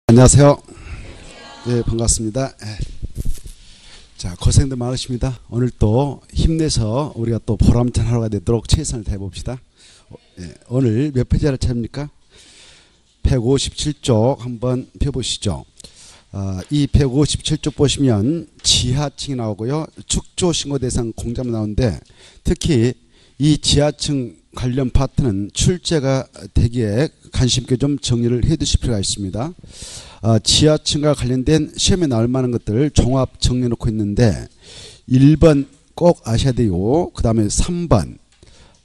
안녕하세요. 네, 반갑습니다. 자, 고생들 많으십니다. 오늘 또 힘내서 우리가 또 보람찬 하루가 되도록 최선을 다해봅시다. 오늘 몇 페이지를 찾습니까? 157쪽 한번 펴보시죠. 이 157쪽 보시면 지하층이 나오고요. 축조신고대상 공장이 나오는데 특히 이 지하층 관련 파트는 출제가 되기에 관심 있게 좀 정리를 해 두실 필요가 있습니다. 지하층과 관련된 시험에 나올 만한 것들 종합 정리해 놓고 있는데 1번 꼭 아셔야 되고 그 다음에 3번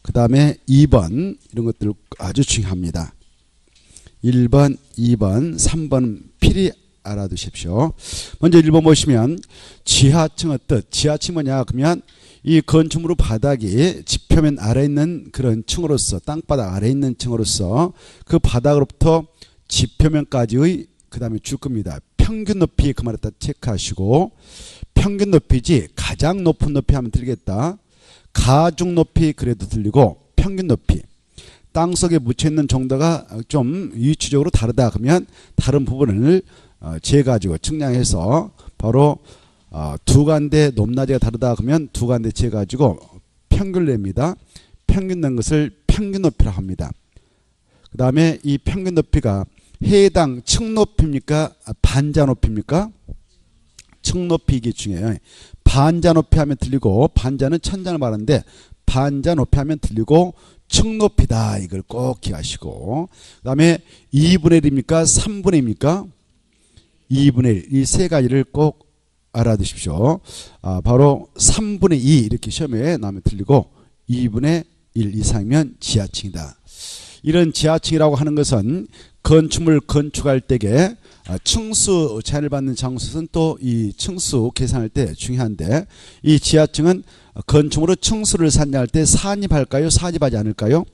그 다음에 2번 이런 것들 아주 중요합니다. 1번, 2번, 3번은 필히 알아두십시오. 먼저 1번 보시면 지하층의 뜻. 지하층이 뭐냐 그러면 이 건축물 바닥이 지표면 아래에 있는 그런 층으로서 땅바닥 아래에 있는 층으로서 그 바닥으로부터 지표면까지의 그 다음에 줄 겁니다. 평균 높이 그 말을 다 체크하시고 평균 높이지 가장 높은 높이 하면 들리겠다. 가중 높이 그래도 들리고 평균 높이 땅속에 묻혀있는 정도가 좀 위치적으로 다르다 그러면 다른 부분을 재가지고 측량해서 바로 두 간대 높낮이가 다르다 그러면 두 간대 재가지고 평균을 냅니다. 평균 낸 것을 평균 높이라고 합니다. 그 다음에 이 평균 높이가 해당 층 높이입니까? 반자 높이입니까? 층 높이 이게 중요해요. 반자 높이 하면 들리고 반자는 천장을 말하는데 반자 높이 하면 들리고 층 높이다 이걸 꼭 기하시고 그 다음에 2분의 1입니까? 3분의 1입니까? 2분의 1 이 세 가지를 꼭 알아두십시오. 바로 3분의 2 이렇게 시험에 나오면 들리고 2분의 1 이상이면 지하층이다. 이런 지하층이라고 하는 것은 건축물 건축할 때에 층수 제한을 받는 장소는 또 이 층수 계산할 때 중요한데 이 지하층은 건축물로 층수를 산정할 때 산입할까요? 산입하지 않을까요?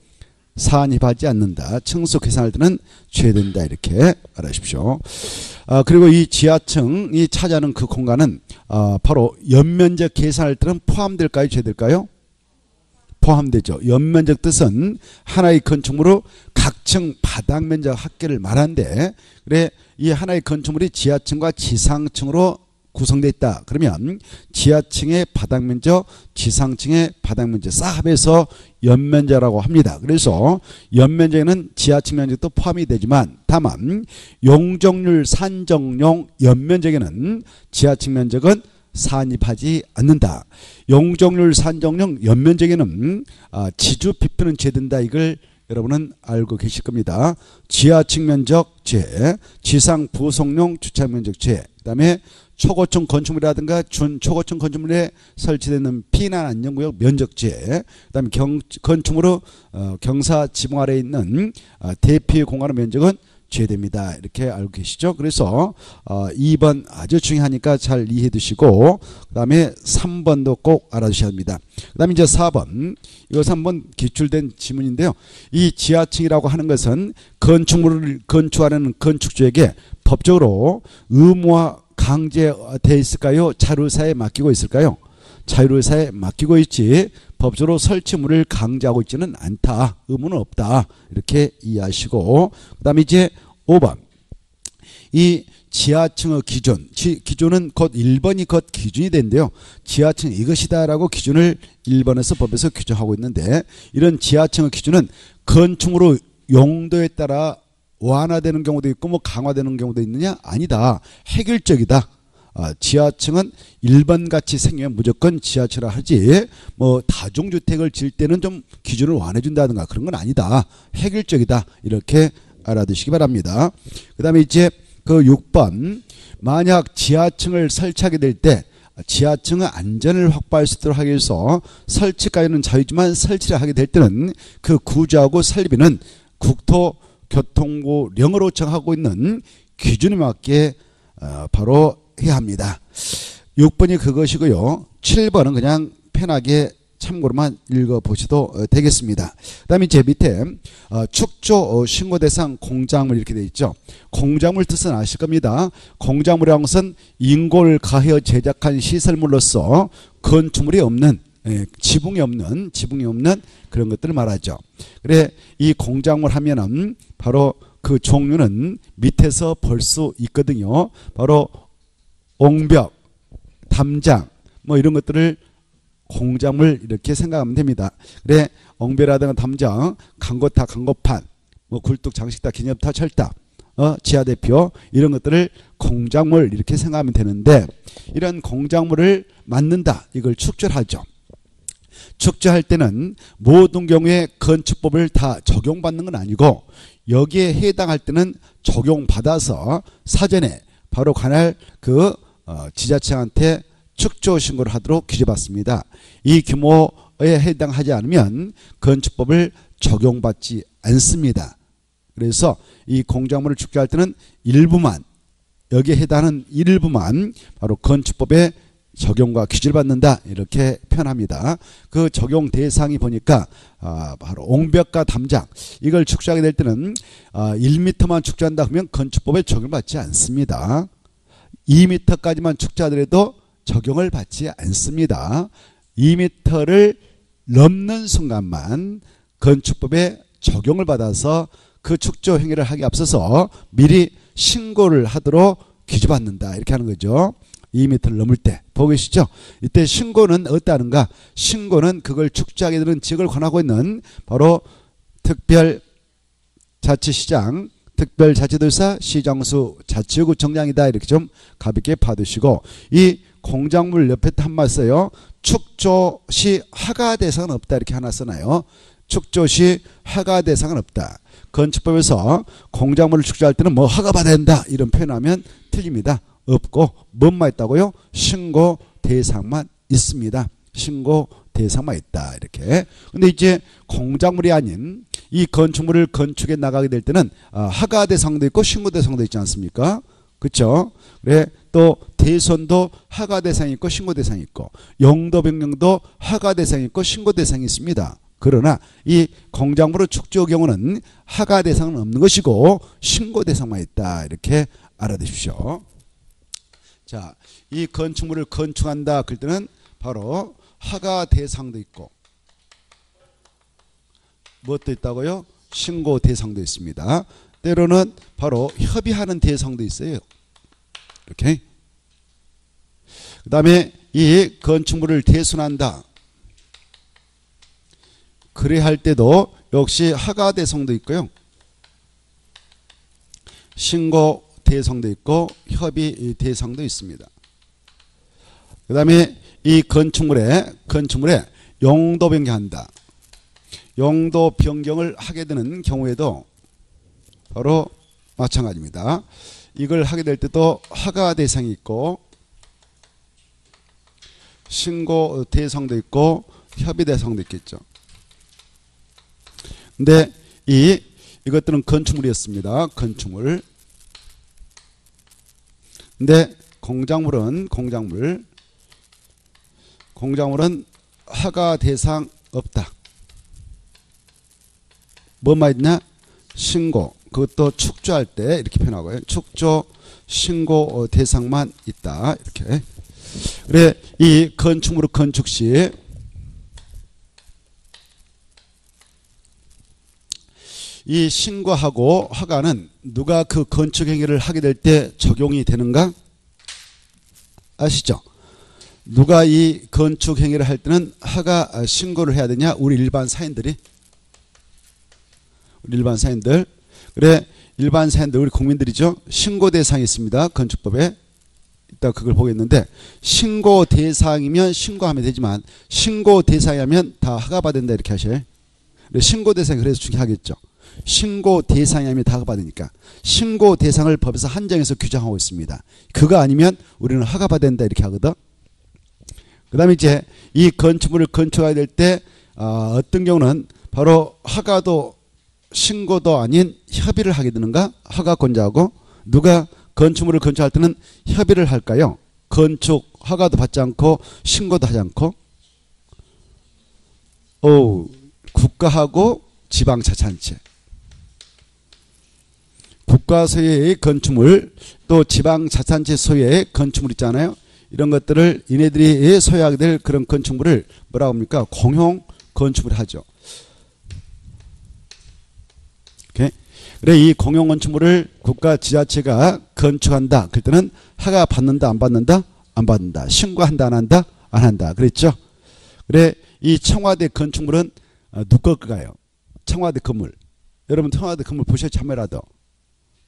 산입하지 않는다. 층수 계산할 때는 죄된다 이렇게 알아주십시오. 그리고 이 지하층이 차지하는 그 공간은 바로 연면적 계산할 때는 포함될까요? 죄될까요? 포함되죠. 연면적 뜻은 하나의 건축물로 각층 바닥 면적 합계를 말하는데 그래 이 하나의 건축물이 지하층과 지상층으로 구성되어 있다. 그러면 지하층의 바닥 면적, 지상층의 바닥 면적 싹 합해서 연면적이라고 합니다. 그래서 연면적에는 지하층 면적도 포함이 되지만 다만 용적률 산정용 연면적에는 지하층 면적은 산입하지 않는다. 용적률 산정용 연면적에는 지주 피표는 죄된다. 이걸 여러분은 알고 계실 겁니다. 지하층 면적 죄, 지상 부속용 주차장 면적 죄, 그 다음에 초고층 건축물이라든가 준초고층 건축물에 설치되는 피난 안전구역 면적죄, 그 다음에 건축물로 경사 지붕 아래에 있는 대피 공간의 면적은 죄됩니다. 이렇게 알고 계시죠? 그래서 2번 아주 중요하니까 잘 이해해 두시고 그 다음에 3번도 꼭 알아두셔야 합니다. 그 다음에 이제 4번 이것은 한번 기출된 지문인데요. 이 지하층이라고 하는 것은 건축물을 건축하려는 건축주에게 법적으로 의무화 강제되어 있을까요? 자율사에 맡기고 있을까요? 자율사에 맡기고 있지 법적으로 설치물을 강제하고 있지는 않다. 의무는 없다. 이렇게 이해하시고 그 다음에 이제 5번 이 지하층의 기준 기준은 곧 1번이 곧 기준이 된대요. 지하층 이것이다 라고 기준을 1번에서 법에서 규정하고 있는데 이런 지하층의 기준은 건축물의 용도에 따라 완화되는 경우도 있고 뭐 강화되는 경우도 있느냐? 아니다. 획일적이다. 지하층은 1번같이 생기면 무조건 지하층이라 하지 뭐 다중주택을 지을 때는 좀 기준을 완화해준다든가 그런 건 아니다. 획일적이다. 이렇게 알아두시기 바랍니다. 그 다음에 이제 그 6번 만약 지하층을 설치하게 될 때 지하층의 안전을 확보할 수 있도록 하기 위해서 설치까지는 자유지만 설치를 하게 될 때는 그 구조하고 설비는 국토교통부령으로 정하고 있는 기준에 맞게 바로 해야 합니다. 6번이 그것이고요. 7번은 그냥 편하게 참고로만 읽어보셔도 되겠습니다. 그 다음에 제 밑에 축조 신고대상 공작물 이렇게 되어 있죠. 공작물 뜻은 아실 겁니다. 공작물이라는 것은 인고를 가하여 제작한 시설물로서 건축물이 없는 지붕이 없는 그런 것들을 말하죠. 그래 이 공작물 하면은 바로 그 종류는 밑에서 볼 수 있거든요. 바로 옹벽, 담장 뭐 이런 것들을 공작물 이렇게 생각하면 됩니다. 그래 옹벽이라든가 담장, 강고타, 강고판, 뭐 굴뚝, 장식탑, 기념탑, 철탑, 지하대표 이런 것들을 공작물 이렇게 생각하면 되는데 이런 공작물을 만든다. 이걸 축조하죠. 축조할 때는 모든 경우에 건축법을 다 적용받는 건 아니고 여기에 해당할 때는 적용받아서 사전에 바로 관할 그 지자체한테 축조 신고를 하도록 규제받습니다. 이 규모에 해당하지 않으면 건축법을 적용받지 않습니다. 그래서 이 공작물을 축조할 때는 일부만 여기에 해당하는 일부만 바로 건축법에 적용과 규제를 받는다 이렇게 표현합니다. 그 적용 대상이 보니까 바로 옹벽과 담장 이걸 축조하게 될 때는 1m만 축조한다 하면 건축법에 적용받지 않습니다. 2m까지만 축조하더라도 적용을 받지 않습니다. 2m를 넘는 순간만 건축법에 적용을 받아서 그 축조 행위를 하기 앞서서 미리 신고를 하도록 규제받는다 이렇게 하는 거죠. 2m를 넘을 때 보고 계시죠? 이때 신고는 어떠한가? 신고는 그걸 축조하게 되는 지역을 관하고 있는 바로 특별자치시장, 특별자치도지사, 시장수, 자치구청장이다 이렇게 좀 가볍게 봐두시고 이 공작물 옆에 한 말 써요. 축조시 허가 대상은 없다 이렇게 하나 써놔요. 축조시 허가 대상은 없다. 건축법에서 공작물을 축조할 때는 뭐 허가받아야 된다 이런 표현하면 틀립니다. 없고 뭐만 있다고요? 신고 대상만 있습니다. 신고 대상만 있다 이렇게. 근데 이제 공작물이 아닌 이 건축물을 건축해 나가게 될 때는 허가 대상도 있고 신고 대상도 있지 않습니까? 그렇죠? 그래 또 대손도 허가 대상이 있고 신고 대상이 있고 용도 변경도 허가 대상이 있고 신고 대상이 있습니다. 그러나 이 공작물의 축조 경우는 허가 대상은 없는 것이고 신고 대상만 있다 이렇게 알아두십시오. 자, 이 건축물을 건축한다 그럴 때는 바로 허가 대상도 있고 무엇도 있다고요? 신고 대상도 있습니다. 때로는 바로 협의하는 대상도 있어요. 이렇게. 그 다음에 이 건축물을 대손한다. 그래 할 때도 역시 허가 대상도 있고요. 신고 대상도 있고 협의 대상도 있습니다. 그 다음에 이 건축물에 용도 변경한다. 용도 변경을 하게 되는 경우에도 바로 마찬가지입니다. 이걸 하게 될 때도 허가 대상이 있고 신고 대상도 있고 협의 대상도 있겠죠. 근데 이것들은 건축물이었습니다. 건축물. 근데 공작물은 허가 대상 없다. 뭐만 있냐? 신고. 그것도 축조할 때 이렇게 표현하고요. 축조, 신고 대상만 있다. 이렇게. 그래 이 건축물을 건축 시 이 신고하고 허가는 누가 그 건축 행위를 하게 될 때 적용이 되는가? 아시죠? 누가 이 건축 행위를 할 때는 허가 신고를 해야 되냐? 우리 일반 사인들. 그래 일반 사인들 우리 국민들이죠. 신고 대상이 있습니다. 건축법에. 이따 그걸 보겠는데 신고 대상이면 신고하면 되지만 신고 대상이면 다 허가받는다 이렇게 하셔요. 신고 대상이 그래서 중요하겠죠. 신고 대상이 아니면 다 허가받으니까 신고 대상을 법에서 한정해서 규정하고 있습니다. 그거 아니면 우리는 허가받는다 이렇게 하거든. 그 다음에 이제 이 건축물을 건축해야 될 때 어떤 경우는 바로 허가도 신고도 아닌 협의를 하게 되는가? 허가권자하고 누가 건축물을 건축할 때는 협의를 할까요? 건축 허가도 받지 않고 신고도 하지 않고 국가하고 지방자치단체 국가 소유의 건축물 또 지방자치단체 소유의 건축물 있잖아요. 이런 것들을 이네들이 소유하게 될 그런 건축물을 뭐라고 합니까? 공용 건축물 하죠. 오케이? 그래 이 공용 건축물을 국가 지자체가 건축한다. 그럴 때는 허가 받는다 안 받는다? 안 받는다. 신고한다 안 한다? 안 한다. 그랬죠? 그래 이 청와대 건축물은 누구 거가요? 청와대 건물. 여러분 청와대 건물 보셨죠? 참여라도.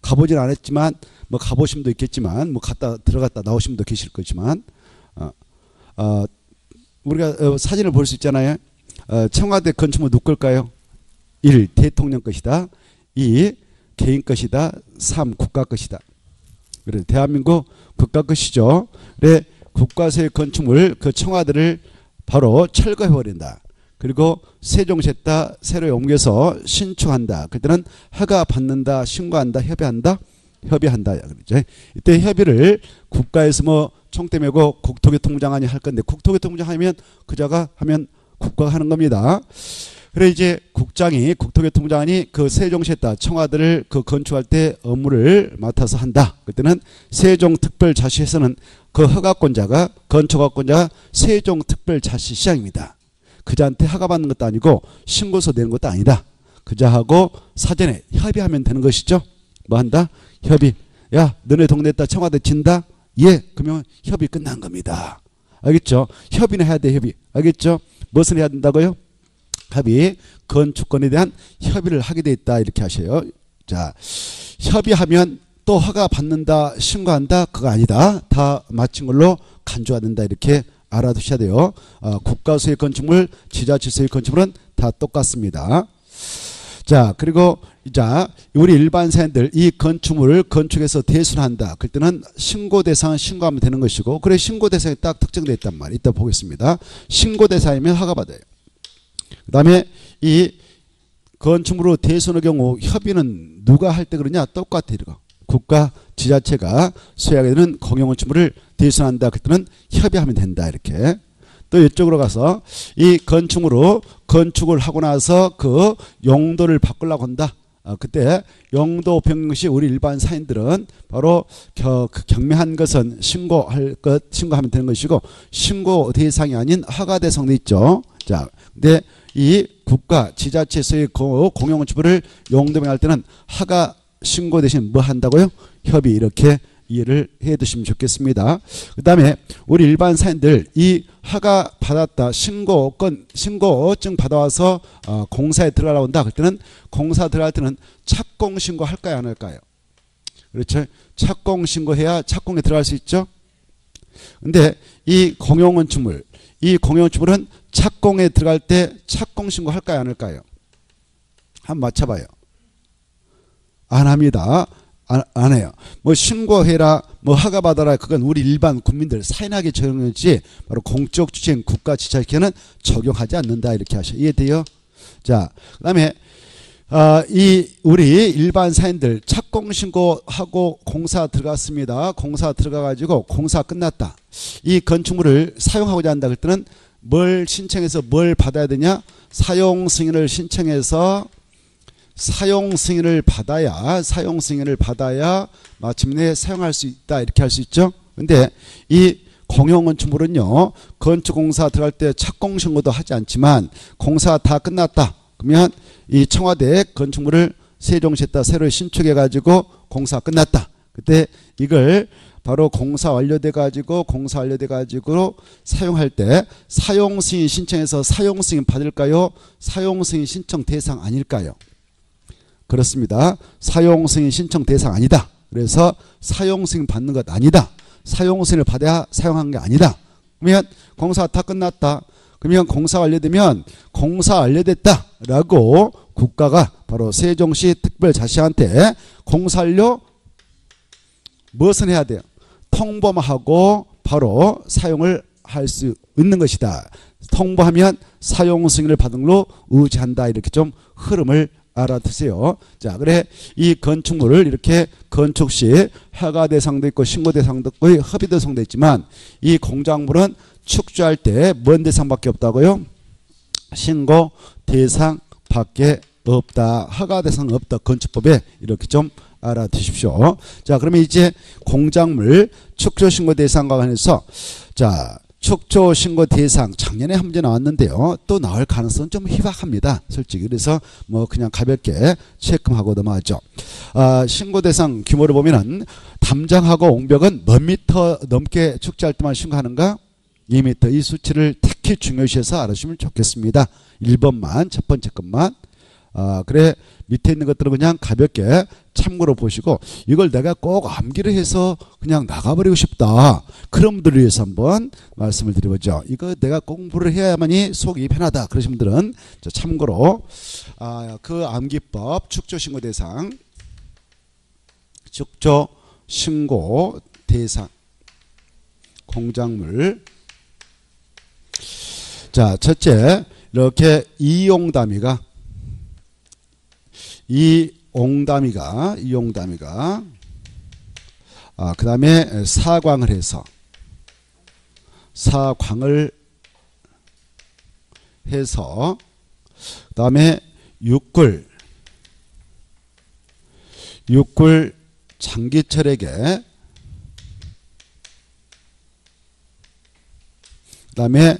가보진 않았지만 뭐 가보신 분도 있겠지만 뭐 갔다 들어갔다 나오신 분도 계실 거지만 우리가 사진을 볼 수 있잖아요. 청와대 건축물 누구 걸까요? 1. 대통령 것이다. 2. 개인 것이다. 3. 국가 것이다. 그래 대한민국 국가 것이죠. 그래 국가소유 건축물 그 청와대를 바로 철거해 버린다. 그리고 세종시에다 새로 옮겨서 신축한다. 그때는 허가 받는다, 신고한다, 협의한다, 협의한다. 그러죠. 이때 협의를 국가에서 뭐 총대 메고 국토교통부장관이 할 건데 국토교통부장 하면 그자가 하면 국가가 하는 겁니다. 그래 이제 국장이 국토교통부장관이 그 세종시에다 청와대를 그 건축할 때 업무를 맡아서 한다. 그때는 세종특별자치시에서는 그 허가권자가 건축허가권자가 세종특별자치시장입니다. 그자한테 허가받는 것도 아니고 신고서 내는 것도 아니다. 그자하고 사전에 협의하면 되는 것이죠. 뭐 한다? 협의. 야 너네 동네에다 청와대 진다? 예. 그러면 협의 끝난 겁니다. 알겠죠? 협의는 해야 돼. 협의. 알겠죠? 무엇을 해야 된다고요? 협의. 건축권에 대한 협의를 하게 돼 있다. 이렇게 하셔요. 자, 협의하면 또 허가 받는다, 신고한다. 그거 아니다. 다 마친 걸로 간주해야 된다. 이렇게 알아두셔야 돼요. 국가 소유 건축물, 지자체 소유 건축물은 다 똑같습니다. 자, 그리고 자, 우리 일반 사람들 이 건축물을 건축해서 대순한다. 그럴 때는 신고 대상은 신고하면 되는 것이고, 그래 신고 대상이 딱 특정되어 있단 말이에요. 이따 보겠습니다. 신고 대상이면 허가받아요. 그 다음에 이 건축물로 대순의 경우 협의는 누가 할 때 그러냐? 똑같아. 이거. 국가 지자체가 소유하게 되는 공용건축물을 대순한다. 그때는 협의하면 된다. 이렇게. 또 이쪽으로 가서 이 건축물로 건축을 하고 나서 그 용도를 바꾸려고 한다. 그때 용도 변경 시 우리 일반 사인들은 바로 경매한 것은 신고하면 되는 것이고, 신고 대상이 아닌 허가 대상도 있죠. 자, 근데 이 국가 지자체 소유 공용건축물을 용도 변경할 때는 허가 신고 대신 뭐 한다고요? 협의. 이렇게 이해를 해 두시면 좋겠습니다. 그 다음에 우리 일반 사인들 이 허가 받았다, 신고증 받아와서 공사에 들어가려고 한다. 그럴 때는 공사 들어갈 때는 착공 신고 할까요 안 할까요? 그렇죠. 착공 신고해야 착공에 들어갈 수 있죠. 근데 이 공용건축물, 이 공용건축물은 착공에 들어갈 때 착공 신고 할까요 안 할까요? 한번 맞춰봐요. 안 합니다. 안 해요. 뭐 신고해라, 뭐 허가받아라, 그건 우리 일반 국민들 사인하게 적용하지 바로 공적 주체인 국가 지자체는 적용하지 않는다. 이렇게 하셔. 이해돼요? 자, 그다음에 이 우리 일반 사인들 착공 신고하고 공사 들어갔습니다. 공사 들어가가지고 공사 끝났다. 이 건축물을 사용하고자 한다. 그럴 때는 뭘 신청해서 뭘 받아야 되냐? 사용 승인을 신청해서 사용 승인을 받아야 마침내 사용할 수 있다. 이렇게 할 수 있죠. 근데 이 공용건축물은요, 건축공사 들어갈 때 착공 신고도 하지 않지만 공사 다 끝났다. 그러면 이 청와대 건축물을 세종시에다 새로 신축해 가지고 공사 끝났다. 그때 이걸 바로 공사 완료돼 가지고 사용할 때 사용 승인 신청해서 사용 승인 받을까요? 사용 승인 신청 대상 아닐까요? 그렇습니다. 사용 승인 신청 대상 아니다. 그래서 사용 승인 받는 것 아니다. 사용 승인을 받아야 사용한 게 아니다. 그러면 공사 다 끝났다. 그러면 공사 완료되면 공사 완료됐다라고 국가가 바로 세종시 특별자치한테 공사 완료 무엇을 해야 돼요? 통보하고 바로 사용을 할 수 있는 것이다. 통보하면 사용 승인을 받은 걸로 의지한다. 이렇게 좀 흐름을 알아두세요. 자, 그래 이 건축물을 이렇게 건축 시 허가 대상도 있고 신고 대상도 있고 협의 대상도 있지만 이 공작물은 축조할 때 뭔 대상밖에 없다고요? 신고 대상밖에 없다. 허가 대상 없다. 건축법에 이렇게 좀 알아두십시오. 자, 그러면 이제 공작물 축조 신고 대상과 관해서 자, 축조 신고 대상 작년에 한 문제 나왔는데요. 또 나올 가능성은 좀 희박합니다. 솔직히. 그래서 뭐 그냥 가볍게 체크하고 넘어가죠. 신고 대상 규모를 보면은 담장하고 옹벽은 몇 미터 넘게 축제할 때만 신고하는가? 2m. 이 수치를 특히 중요시해서 알아주시면 좋겠습니다. 1번만, 첫 번째 것만. 그래 밑에 있는 것들은 그냥 가볍게 참고로 보시고, 이걸 내가 꼭 암기를 해서 그냥 나가버리고 싶다, 그런 분들을 위해서 한번 말씀을 드려보죠. 이거 내가 공부를 해야만이 속이 편하다 그러신 분들은 참고로 그 암기법 축조신고 대상, 축조신고 대상 공작물. 자, 첫째, 이렇게 이용담이가 그 다음에 사광을 해서 그 다음에 육굴 장기철에게, 그 다음에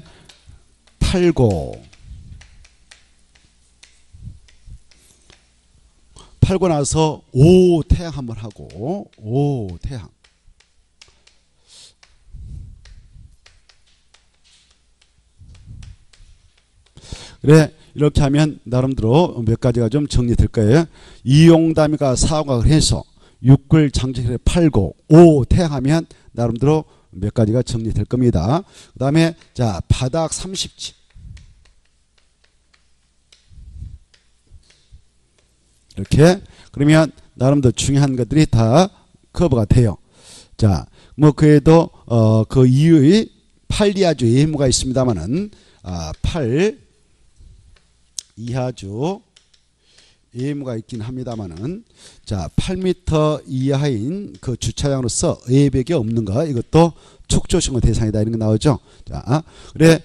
팔고 나서 오태양 한번 하고, 오태양. 그래 이렇게 하면 나름대로 몇 가지가 좀 정리될 거예요. 이용담이가 사각을 해서 육글 장지를 팔고 오태양하면 나름대로 몇 가지가 정리될 겁니다. 그 다음에 자, 바닥 30지. 이렇게 그러면 나름대로 중요한 것들이 다 커버가 돼요. 자, 뭐 그에도 그 이유의 8이하주 예무가 있습니다만은 8 이하주 예무가 있긴 합니다만은, 자 8m 이하인 그 주차장으로서 외벽이 없는 거, 이것도 축조신고 대상이다 이런 거 나오죠. 자, 그래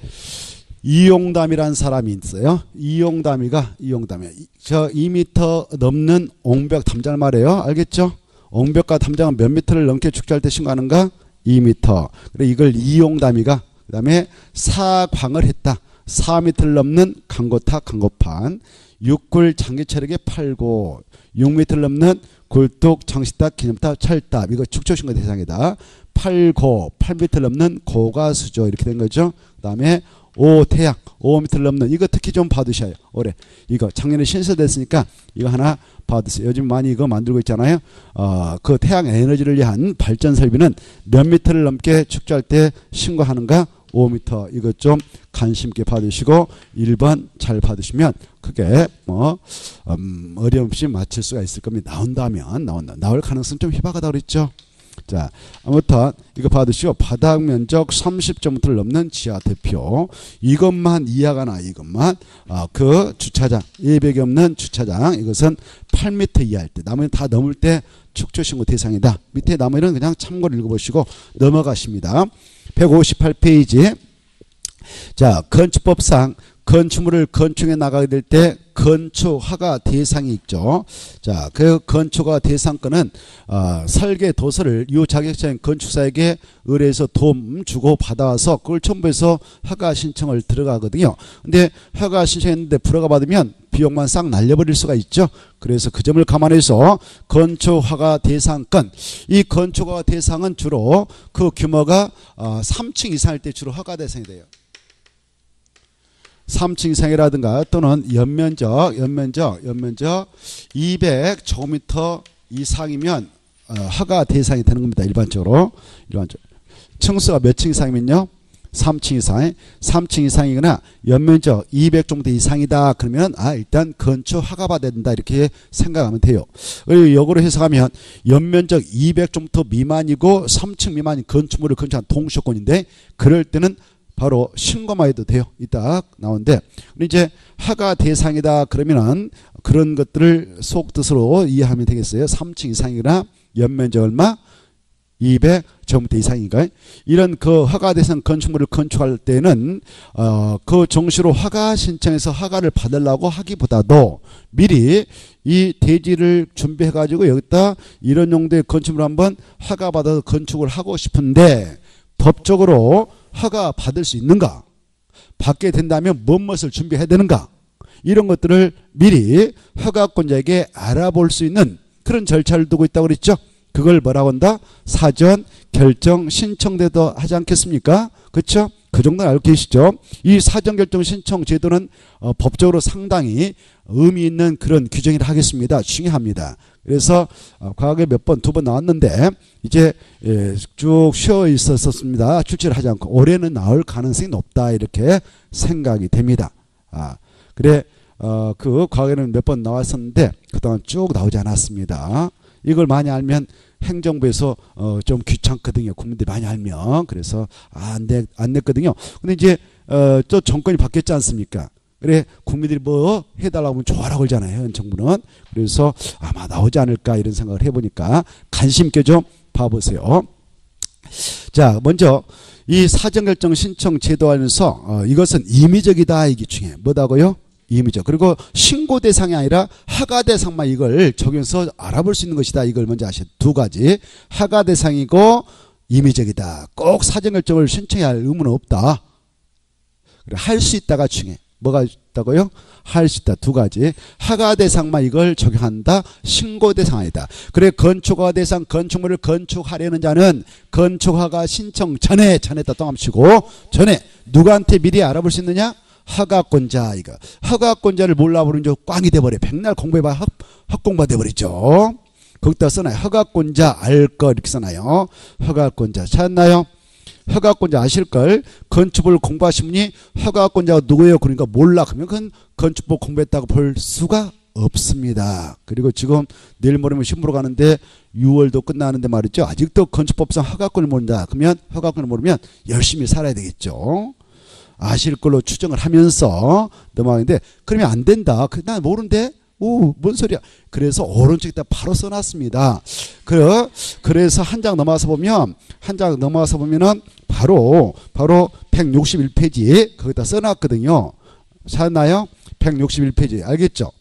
이용담이라는 사람이 있어요. 이용담이 저 2m 넘는 옹벽 담장을 말해요. 알겠죠? 옹벽과 담장은 몇 미터를 넘게 축조할 때 신고하는가? 2m. 그래 이걸 이용담이가 그 다음에 사광을 했다. 4m를 넘는 강고탑 강고판, 육굴 장기철에게 팔고 6m를 넘는 굴뚝 장식탑 기념탑 철탑, 이거 축조신고 대상이다. 팔고 8m를 넘는 고가수조, 이렇게 된 거죠. 그 다음에 오태양 5m를 넘는, 이거 특히 좀 봐두셔요. 올해 이거 작년에 신설됐으니까 이거 하나 봐두세요. 요즘 많이 이거 만들고 있잖아요. 그 태양 에너지를 위한 발전 설비는 몇 미터를 넘게 축조할 때 신고하는가? 5m. 이것 좀 관심 있게 봐두시고 1번 잘 봐두시면 크게 뭐 어려움 없이 맞출 수가 있을 겁니다. 나올 가능성 좀 희박하다고 그랬죠. 자, 아무튼 이거 봐두시고, 바닥 면적 30제곱미터를 넘는 지하 대표, 이것만 이하가 나, 이것만 그 주차장, 예벽이 없는 주차장, 이것은 8m 이하일 때, 나머지는 다 넘을 때 축조신고 대상이다. 밑에 나머지는 그냥 참고로 읽어보시고 넘어가십니다. 158페이지. 자, 건축법상 건축물을 건축해 나가게 될 때 건축 허가 대상이 있죠. 자, 그 건축 허가 대상권은 설계 도서를 유자격자인 건축사에게 의뢰해서 도움 주고 받아와서 그걸 첨부해서 허가 신청을 들어가거든요. 근데 허가 신청했는데 불허가 받으면 비용만 싹 날려버릴 수가 있죠. 그래서 그 점을 감안해서 건축 허가 대상권, 이 건축 허가 대상은 주로 그 규모가 3층 이상일 때 주로 허가 대상이 돼요. 3층 이상이라든가 또는 연면적 200제곱미터 이상이면 허가 대상이 되는 겁니다. 일반적으로. 층수가 몇 층 이상이면요? 3층 이상. 3층 이상이거나 연면적 200 정도 이상이다. 그러면 일단 건축 허가 받아야 된다, 이렇게 생각하면 돼요. 역으로 해석하면 연면적 200 정도 미만이고 3층 미만인 건축물을 건축한 동시효권인데, 그럴 때는 바로 신고만 해도 돼요. 이따 나오는데, 이제 허가 대상이다 그러면은 그런 것들을 속 뜻으로 이해하면 되겠어요. 3층 이상이거나 연면적 얼마? 200제곱미터 이상인가? 이런 그 허가 대상 건축물을 건축할 때는 그 정시로 허가 신청해서 허가를 받으려고 하기보다도 미리 이 대지를 준비해 가지고 여기다 이런 용도의 건축물을 한번 허가 받아서 건축을 하고 싶은데, 법적으로 허가 받을 수 있는가? 받게 된다면 무엇을 준비해야 되는가? 이런 것들을 미리 허가권자에게 알아볼 수 있는 그런 절차를 두고 있다고 그랬죠. 그걸 뭐라고 한다? 사전 결정 신청제도 하지 않겠습니까? 그렇죠? 그 정도는 알고 계시죠? 이 사전 결정 신청 제도는 법적으로 상당히 의미 있는 그런 규정이라 하겠습니다. 중요합니다. 그래서 과거에 몇 번, 두 번 나왔는데 이제 쭉 쉬어 있었습니다. 출제를 하지 않고 올해는 나올 가능성이 높다 이렇게 생각이 됩니다. 그래 그 과거에는 몇 번 나왔었는데 그동안 쭉 나오지 않았습니다. 이걸 많이 알면 행정부에서 좀 귀찮거든요. 국민들이 많이 알면. 그래서 안 냈거든요. 근데 이제 또 정권이 바뀌었지 않습니까? 그래 국민들이 뭐 해달라고 하면 좋아라고 그러잖아요. 현 정부는. 그래서 아마 나오지 않을까 이런 생각을 해보니까 관심 있게 좀 봐보세요. 자, 먼저 이 사전결정 신청 제도 안에서 이것은 임의적이다 이게 중요해요. 뭐다고요? 임의적. 그리고 신고 대상이 아니라 허가 대상만 이걸 적용해서 알아볼 수 있는 것이다. 이걸 먼저 아셔야 두 가지. 허가 대상이고 임의적이다. 꼭 사전결정을 신청해야 할 의무는 없다. 할 수 있다가 중요해. 뭐가 있다고요? 할 수 있다. 두 가지. 허가 대상만 이걸 적용한다. 신고 대상 아니다. 그래 건축허가 대상 건축물을 건축하려는 자는 건축허가 신청 전에다 또 합치고 전에 누구한테 미리 알아볼 수 있느냐? 허가권자. 이거 허가권자를 몰라보는 저 꽝이 돼버려. 백날 공부해봐 헛공부가 돼버리죠. 거기다 써놔요. 허가권자 알 거 이렇게 써놔요. 허가권자 찾았나요? 허가권자 아실걸. 건축법을 공부하신 분이 허가권자가 누구예요? 그러니까 몰라. 그러면 그건 건축법 공부했다고 볼 수가 없습니다. 그리고 지금 내일 모레면 시험으로 가는데 6월도 끝나는데 말이죠. 아직도 건축법상 허가권을 모른다. 그러면 허가권을 모르면 열심히 살아야 되겠죠. 아실 걸로 추정을 하면서 넘어가는데 그러면 안 된다. 난 모르는데 뭔 소리야. 그래서 오른쪽에다 바로 써놨습니다. 그래서 한 장 넘어와서 보면 은 바로 161페이지 거기다 써놨거든요. 찾나요? 161페이지 알겠죠?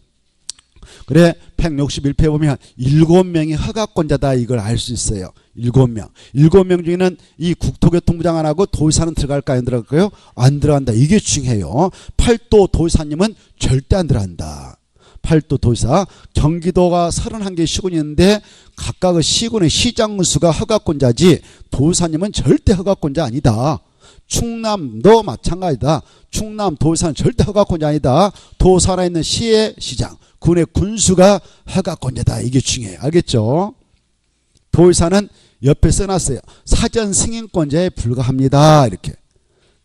그래 161페이지 보면 7명이 허가권자다 이걸 알 수 있어요. 7명. 7명 중에는 이 국토교통부 장관하고 도지사는 들어갈까요? 안 들어갈까요? 안 들어간다. 이게 중요해요. 팔도 도지사님은 절대 안 들어간다. 팔도 도지사. 경기도가 31개 시군이 있는데 각각의 시군의 시장수가 허가권자지 도지사님은 절대 허가권자 아니다. 충남도 마찬가지다. 충남 도지사는 절대 허가권자 아니다. 도 살아있는 시의 시장, 군의 군수가 허가권자다. 이게 중요해요. 알겠죠? 도지사는 옆에 써놨어요. 사전 승인권자에 불과합니다. 이렇게.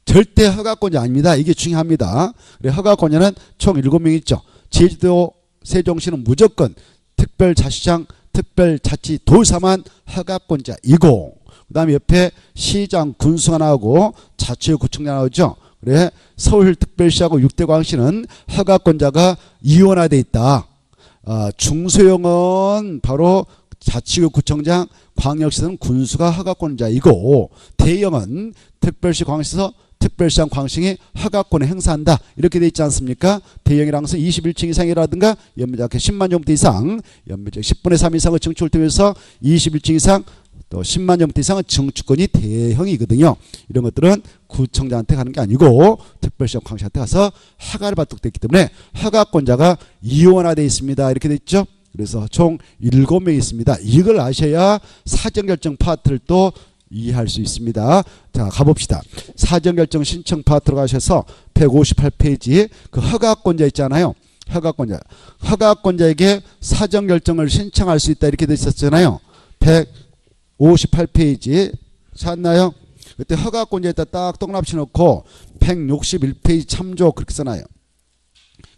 절대 허가권자 아닙니다. 이게 중요합니다. 허가권자는 총 7명 있죠. 제주도 세종시는 무조건 특별자치장, 특별자치도지사만 허가권자이고 그 다음에 옆에 시장, 군수가 나오고 자치구청장 나오죠. 그래 서울특별시하고 6대 광시는 허가권자가 이원화되어 있다. 중소형은 바로 자치구청장, 광역시는 군수가 허가권자이고 대형은 특별시, 광역시에서 특별시장, 광시이 허가권을 행사한다. 이렇게 돼 있지 않습니까? 대형이라는 것은 21층 이상이라든가 연매적 10만 정도 이상, 연매적 10분의 3 이상의 증축을 통해서 21층 이상 또 10만 정도 이상은 증축권이 대형이거든요. 이런 것들은 구청장한테 가는 게 아니고 특별시장, 광시한테 가서 허가를 받도록 됐기 때문에 허가권자가 이원화되어 있습니다. 이렇게 돼 있죠. 그래서 총 7명이 있습니다. 이걸 아셔야 사전결정 파트를 또 이해할 수 있습니다. 자, 가봅시다. 사전결정 신청 파트로 가셔서 158페이지 그 허가권자 있잖아요. 허가권자에게 사전결정을 신청할 수 있다 이렇게 돼 있었잖아요. 158페이지 찾나요? 그때 허가권자에다 딱 동그라미 놓고 161페이지 참조 그렇게 써놔요.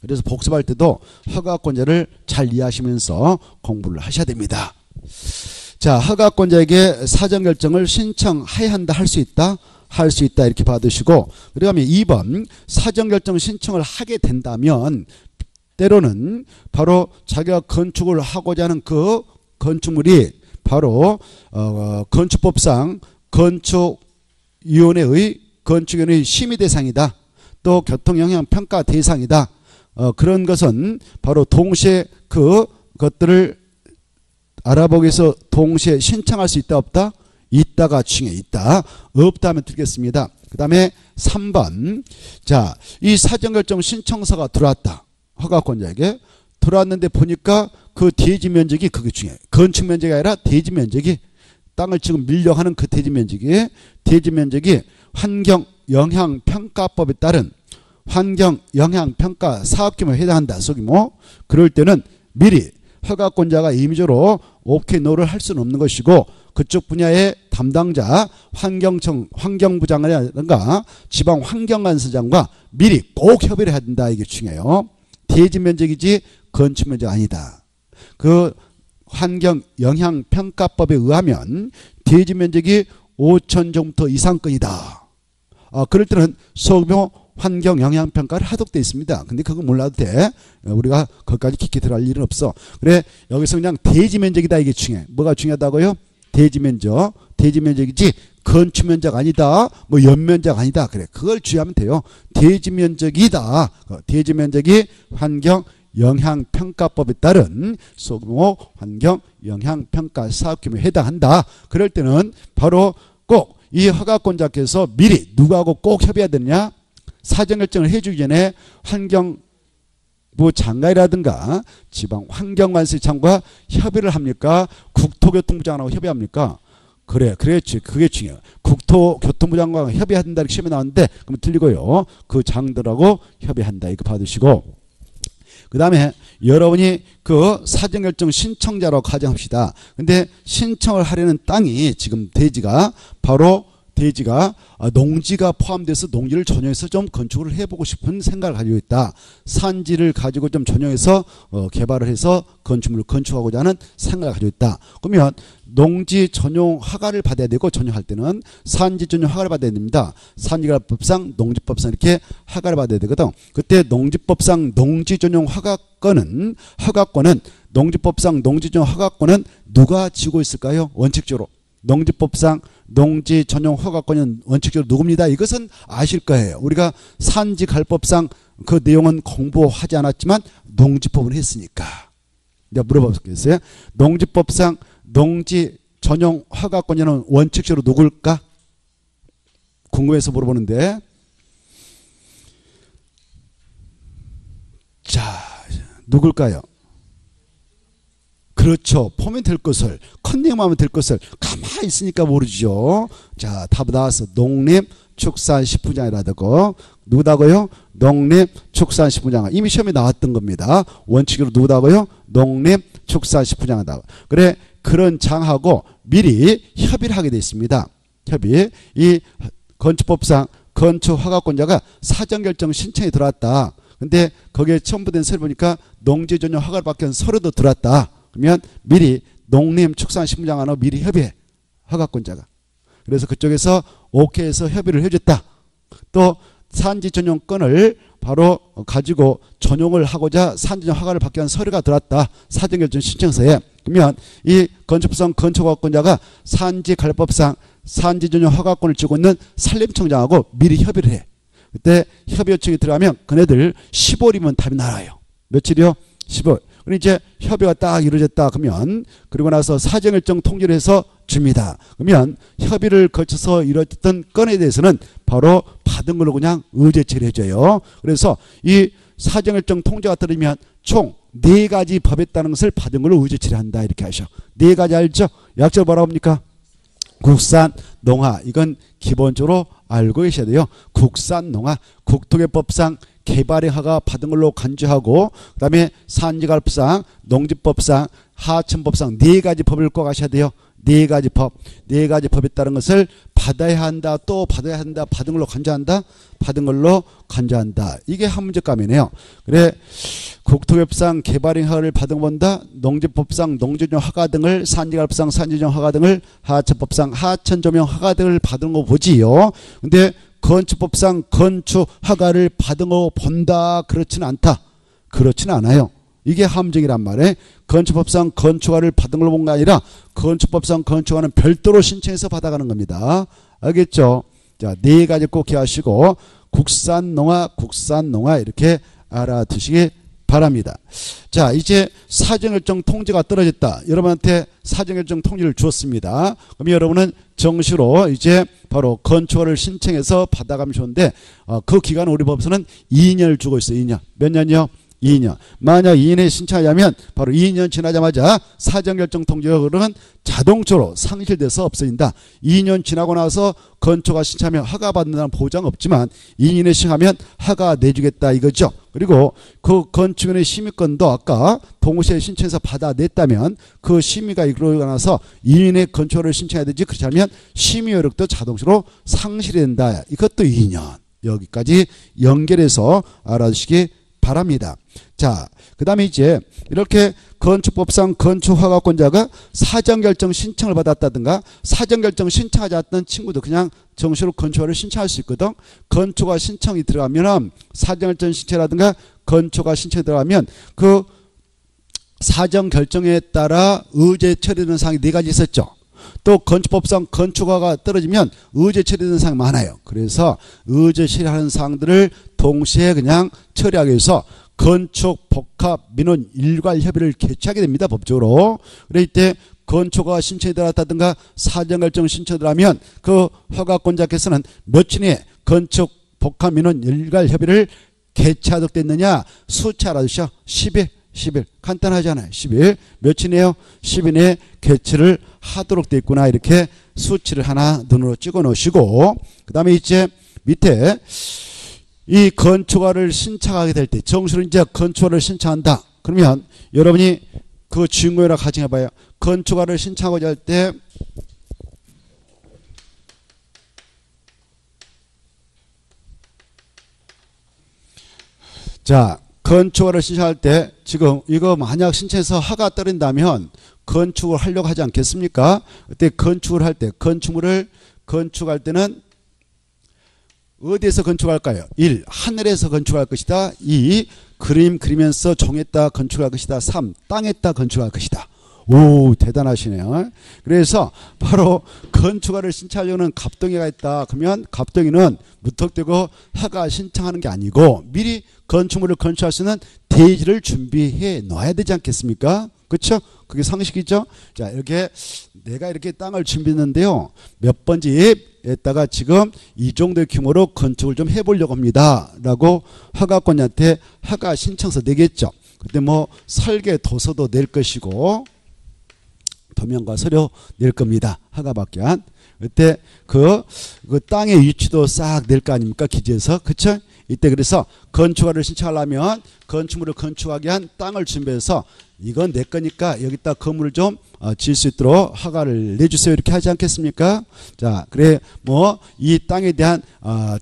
그래서 복습할 때도 허가권자를 잘 이해하시면서 공부를 하셔야 됩니다. 자, 허가권자에게 사전결정을 신청해야 한다, 할 수 있다? 할 수 있다 이렇게 받으시고 그 다음에 2번 사전결정 신청을 하게 된다면 때로는 바로 자기가 건축을 하고자 하는 그 건축물이 바로 건축법상 건축위원회의 심의 대상이다. 또 교통영향평가 대상이다. 그런 것은 바로 동시에 그것들을 알아보기 위해서 동시에 신청할 수 있다 없다? 있다가 중에 있다. 없다 하면 드리겠습니다. 그 다음에 3번. 자, 이 사전결정 신청서가 들어왔다. 허가권자에게 들어왔는데 보니까 그 대지 면적이 그게 중요해요. 건축 면적이 아니라 대지 면적이 땅을 지금 밀려가는 그 대지 면적이 환경영향평가법에 따른 환경영향평가 사업규모에 해당한다. 소규모. 그럴 때는 미리 허가권자가 임의적으로 오케이 노를 할 수는 없는 것이고 그쪽 분야의 담당자 환경청 환경부장이라든가 지방환경관서장과 미리 꼭 협의를 해야 된다. 이게 중요해요. 대지 면적이지 건축 면적 아니다. 그 환경영향평가법에 의하면 대지 면적이 5,000제곱미터 이상권이다. 그럴 때는 소규모 환경영향평가를 하도록 되어 있습니다. 근데 그거 몰라도 돼. 우리가 거기까지 깊게 들어갈 일은 없어. 그래, 여기서 그냥 대지 면적이다. 이게 중요해. 뭐가 중요하다고요? 대지 면적. 대지 면적이지 건축 면적 아니다. 뭐 연면적 아니다. 그래, 그걸 주의하면 돼요. 대지 면적이다. 대지 면적이 환경영향평가법에 따른 소규모 환경영향평가 사업규모에 해당한다. 그럴 때는 바로 꼭 이 허가권자께서 미리 누구하고 꼭 협의해야 되느냐? 사전결정을 해주기 전에 환경부 장관이라든가 지방환경관세청과 협의를 합니까? 국토교통부 장관하고 협의합니까? 그래, 그렇지. 그게 중요해요. 국토교통부 장관과 협의한다 이렇게 시험에 나왔는데 그럼 틀리고요. 그 장들하고 협의한다 이거 받으시고, 그 다음에 여러분이 그 사전결정 신청자라고 가정합시다. 근데 신청을 하려는 땅이 지금 대지가 바로 농지가 포함돼서 농지를 전용해서 좀 건축을 해보고 싶은 생각을 가지고 있다. 산지를 가지고 좀 전용해서 개발을 해서 건축물을 건축하고자 하는 생각을 가지고 있다. 그러면 농지 전용 허가를 받아야 되고, 전용할 때는 산지 전용 허가를 받아야 됩니다. 산지관리법상 농지법상 이렇게 허가를 받아야 되거든. 그때 농지법상 농지 전용 허가권은 농지법상 농지 전용 허가권은 누가 지고 있을까요? 원칙적으로 농지법상 농지 전용 허가권은 원칙적으로 누굽니다. 이것은 아실 거예요. 우리가 산지관리법상 그 내용은 공부하지 않았지만 농지법은 했으니까. 내가 물어보겠어요. 농지법상 농지 전용 허가권자는 원칙적으로 누굴까? 궁금해서 물어보는데, 자, 누굴까요? 그렇죠. 보면 될 것을, 컨닝하면 될 것을 가만히 있으니까 모르죠. 자, 답 나왔어. 농림축산식품장이라고. 누구다고요? 농림축산식품장. 이미 시험에 나왔던 겁니다. 원칙으로 누구다고요? 농림축산식품장이다. 그래, 그런 장하고 미리 협의를 하게 되어 있습니다. 협의. 이 건축법상 건축허가권자가 사전결정 신청이 들어왔다. 근데 거기에 첨부된 서류 보니까 농지 전용 허가를 받기 위한 서류도 들어왔다. 그러면 미리 농림축산식품장하고 미리 협의해. 허가권자가. 그래서 그쪽에서 오케이 해서 협의를 해줬다. 또 산지 전용권을 바로 가지고 전용을 하고자 산지 전용 허가를 받기 위한 서류가 들어왔다. 사전결정 신청서에. 그러면 이 건축법상 건축허가권자가 산지관리법상 산지 전용 허가권을 쥐고 있는 산림청장하고 미리 협의를 해. 그때 협의 요청이 들어가면 그네들 10월이면 답이 나와요. 며칠이요? 10월. 그럼 이제 협의가 딱 이루어졌다. 그러면 그리고 나서 사전결정 통지를 해서 줍니다. 그러면 협의를 거쳐서 이루어졌던 건에 대해서는 바로 받은 걸로 그냥 의제 처리해줘요. 그래서 이 사전결정 통지가 들으면 총 4가지 법에 따른 것을 받은 걸로 의제 처리한다. 이렇게 하셔. 4가지 알죠? 약절 뭐라고 합니까? 국산, 농화. 이건 기본적으로 알고 계셔야 돼요. 국산, 농화. 국토개법상 개발의 허가 받은 걸로 간주하고, 그 다음에 산지관리법상, 농지법상, 하천법상 4가지 법을 꼭 아셔야 돼요. 4가지 법. 4가지 법에 따른 것을 받아야 한다. 또 받아야 한다. 받은 걸로 간주한다. 받은 걸로 간주한다. 이게 한 문제감이네요. 그래, 국토개법상 개발의 허가를 받은 본다. 농지법상 농지조정 허가 등을, 산지관리법상 산지조정 허가 등을, 하천법상 하천조명 허가 등을 받은 거 보지요. 근데 건축법상 건축 허가를 받은 거 본다. 그렇지는 않다. 그렇지는 않아요. 이게 함정이란 말이에요. 건축법상 건축허가를 받은 걸로 본 게 아니라 건축법상 건축허가는 별도로 신청해서 받아가는 겁니다. 알겠죠? 자, 4가지 꼭 기억하시고 국산 농화 이렇게 알아두시기 바랍니다. 자, 이제 사전결정 통지가 떨어졌다. 여러분한테 사전결정 통지를 주었습니다. 그럼 여러분은 정시로 이제 바로 건축허가를 신청해서 받아가면 좋은데 그 기간은 우리 법에서는 2년을 주고 있어요. 2년. 몇 년이요? 2년. 만약 2년에 신청하자면 바로 2년 지나자마자 사전결정 통지가 그러면 자동적으로 상실돼서 없어진다. 2년 지나고 나서 건축허가 신청하면 허가받는다는 보장 없지만 2년에 신청하면 허가 내주겠다 이거죠. 그리고 그 건축원의 심의권도 아까 동시에 신청해서 받아냈다면 그 심의가 이루어지고 나서 2년에 건축허가를 신청해야 되지. 그렇지 않으면 심의 효력도 자동적으로 상실된다. 이것도 2년. 여기까지 연결해서 알아두시기 바랍니다. 자, 그 다음에 이제 이렇게 건축법상 건축허가권자가 사전결정 신청을 받았다든가 사전결정 신청하지 않았던 친구도 그냥 정식으로 건축허가를 신청할 수 있거든. 건축허가 신청이 들어가면 사전결정 신청이라든가 건축허가 신청이 들어가면 그 사전결정에 따라 의제 처리되는 사항이 4가지 있었죠. 또 건축법상 건축허가가 떨어지면 의제 처리되는 사항이 많아요. 그래서 의제 처리하는 사항들을 동시에 그냥 처리하기 위해서 건축 복합 민원 일괄 협의를 개최하게 됩니다. 법적으로. 그럴 때 건축허가 신청이 들어갔다든가 사전결정 신청이 들어가면 그 허가권자께서는 며칠 내에 건축 복합 민원 일괄 협의를 개최하도록 됐느냐 수치 알아두시오. 10일. 10일. 간단하잖아요. 10일. 며칠이에요? 10일 내에 개최를 하도록 돼 있구나. 이렇게 수치를 하나 눈으로 찍어 놓으시고 그 다음에 이제 밑에 이 건축허가를 신청하게 될 때 정식으로 이제 건축허가를 신청한다. 그러면 여러분이 그 주인공이라고 가정해봐요. 건축허가를 신청하고자 할 때 자, 건축허가를 신청할 때 지금 이거 만약 신청해서 허가 떨어진다면 건축을 하려고 하지 않겠습니까? 그때 건축을 할 때 건축물을 건축할 때는 어디에서 건축할까요? 1. 하늘에서 건축할 것이다. 2. 그림 그리면서 종에다 건축할 것이다. 3. 땅에다 건축할 것이다. 오, 대단하시네요. 그래서 바로 건축허가를 신청하려는 갑동이가 있다. 그러면 갑동이는 무턱대고 허가 신청하는 게 아니고 미리 건축물을 건축할 수 있는 대지를 준비해 놔야 되지 않겠습니까? 그렇죠? 그게 상식이죠. 자, 이렇게 내가 이렇게 땅을 준비했는데요. 몇 번지에다가 지금 이 정도의 규모로 건축을 좀 해보려고 합니다. 라고 허가권자한테 허가 신청서 내겠죠. 그때 뭐 설계 도서도 낼 것이고 도면과 서류 낼 겁니다. 허가받기 위한. 그때 그 땅의 위치도 싹 낼 거 아닙니까? 기재서. 그쵸? 이때 그래서 건축허가를 신청하려면 건축물을 건축하기 위한 땅을 준비해서 이건 내 거니까 여기다 건물을 좀 지을 수 있도록 허가를 내주세요. 이렇게 하지 않겠습니까? 자, 그래 뭐 이 땅에 대한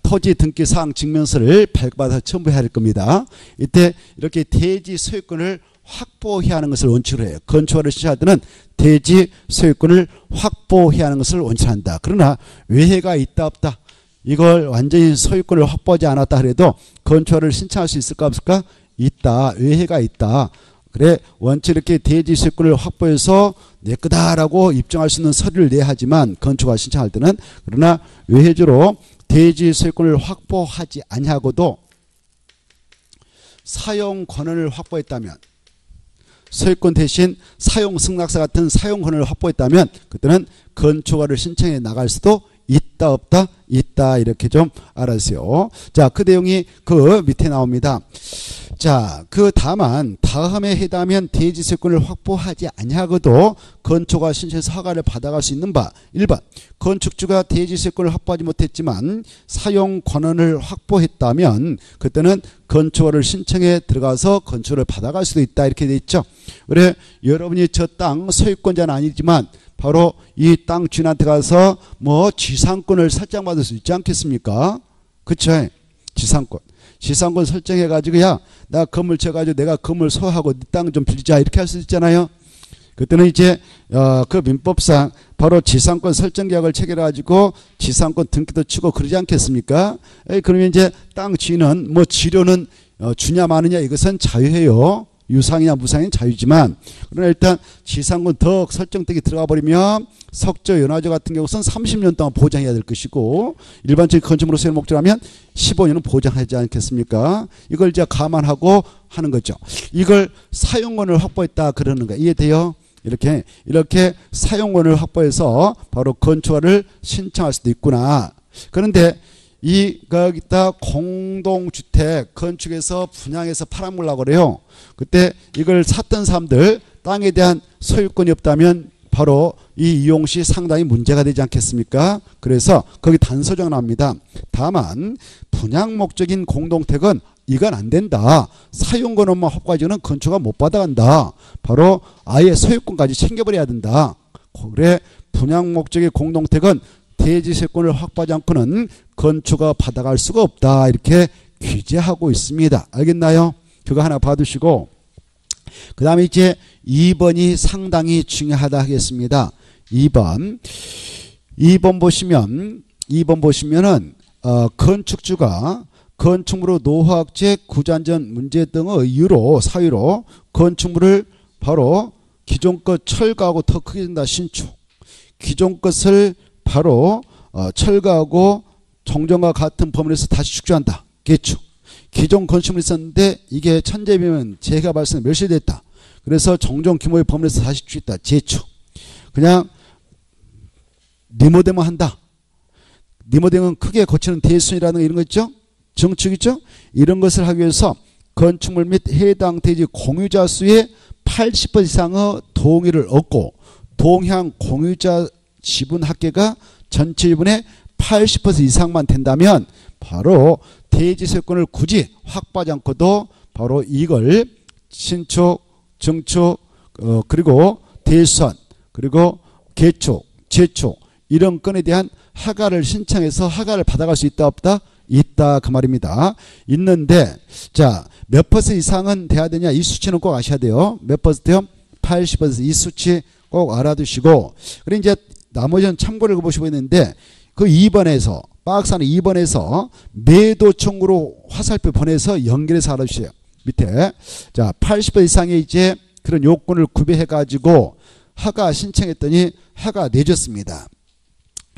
토지 등기 사항 증명서를 발급받아서 첨부해야 할 겁니다. 이때 이렇게 대지 소유권을 확보해야 하는 것을 원칙으로 해요. 건축허가를 신청할 때는 대지 소유권을 확보해야 하는 것을 원칙으로 한다. 그러나 외해가 있다 없다. 이걸 완전히 소유권을 확보하지 않았다 그래도 건축허가를 신청할 수 있을까 없을까? 있다. 외해가 있다. 그래 원칙 이렇게 대지 소유권을 확보해서 내 거다라고 입증할 수 있는 서류를 내야 하지만 건축허가 신청할 때는 그러나 외해주로 대지 소유권을 확보하지 아니하고도 사용 권한을 확보했다면 소유권 대신 사용 승낙서 같은 사용 권한을 확보했다면 그때는 건축허가를 신청해 나갈 수도 있다 없다? 있다. 이렇게 좀 알아주세요. 자, 그 내용이 그 밑에 나옵니다. 자, 그 다만 다음에 해당하면 대지 소유권을 확보하지 아니하고도 건축허가 신청해서 허가를 받아갈 수 있는 바 1번 건축주가 대지 소유권을 확보하지 못했지만 사용 권한을 확보했다면 그때는 건축허가를 신청해 들어가서 건축을 받아갈 수도 있다. 이렇게 돼 있죠. 그래 여러분이 저 땅 소유권자는 아니지만 바로 이 땅 주인한테 가서 뭐 지상권을 설정받을 수 있지 않겠습니까? 그쵸? 지상권 설정해가지고 야 나 건물 쳐가지고 내가 건물 소유하고 네 땅 좀 빌리자 이렇게 할 수 있잖아요. 그때는 이제 그 민법상 바로 지상권 설정 계약을 체결해가지고 지상권 등기도 치고 그러지 않겠습니까? 그러면 이제 땅 주인은 뭐 지료는 주냐 마느냐 이것은 자유해요. 유상이냐 무상이냐 자유지만 그러나 일단 지상권 더 설정되게 들어가 버리면 석조 연화조 같은 경우는 30년 동안 보장해야 될 것이고 일반적인 건축물로 세울 목적이라면 15년은 보장하지 않겠습니까? 이걸 이제 감안하고 하는 거죠. 이걸 사용권을 확보했다 그러는 거 이해돼요? 이렇게 사용권을 확보해서 바로 건축허가를 신청할 수도 있구나. 그런데 거기다 공동주택 건축해서 분양해서 팔아먹으려고 그래요. 그때 이걸 샀던 사람들 땅에 대한 소유권이 없다면 바로 이 이용 시 상당히 문제가 되지 않겠습니까? 그래서 거기 단서정 나옵니다. 다만 분양 목적인 공동택은 이건 안 된다. 사용권만 확보하지는 건축허가 못 받아간다. 바로 아예 소유권까지 챙겨버려야 된다. 그래 분양 목적의 공동택은 대지 세권을 확보하지 않고는 건축허가 받아갈 수가 없다. 이렇게 규제하고 있습니다. 알겠나요? 그거 하나 봐두시고 그 다음에 이제 2번이 상당히 중요하다 하겠습니다. 2번 보시면은 건축주가 건축물의 노후학제 구조안전 문제 등의 이유로 사유로 건축물을 바로 기존 것 철거하고 더 크게 된다. 신축 기존 것을 바로 철거하고 정정과 같은 범위에서 다시 축조한다. 개축 기존 건축물이 있었는데 이게 천재비면 재가 발생 멸실이 됐다. 그래서 정정 규모의 범위에서 다시 축조했다. 재축 그냥 리모델만 한다. 리모델은 크게 거치는 대순이라는 이런 거 있죠. 정축 있죠. 이런 것을 하기 위해서 건축물 및 해당 대지 공유자 수의 80% 이상의 동의를 얻고 동향 공유자 지분 합계가 전체 지분의 80% 이상만 된다면 바로 대지 세권을 굳이 확보하지 않고도 바로 이걸 신축, 증축, 그리고 대수선, 그리고 개축, 재축 이런 건에 대한 허가를 신청해서 허가를 받아갈 수 있다 없다? 있다 그 말입니다. 있는데 자 몇 퍼센트 이상은 돼야 되냐 이 수치는 꼭 아셔야 돼요. 몇 퍼센트요? 80%. 이 수치 꼭 알아두시고 그리고 이제 나머지는 참고를 보시고 있는데 그 2번에서 박스는 2번에서 매도 청구로 화살표 보내서 연결해서 알아주세요. 밑에 자 80% 이상의 이제 그런 요건을 구비해 가지고 허가 신청했더니 허가 내줬습니다.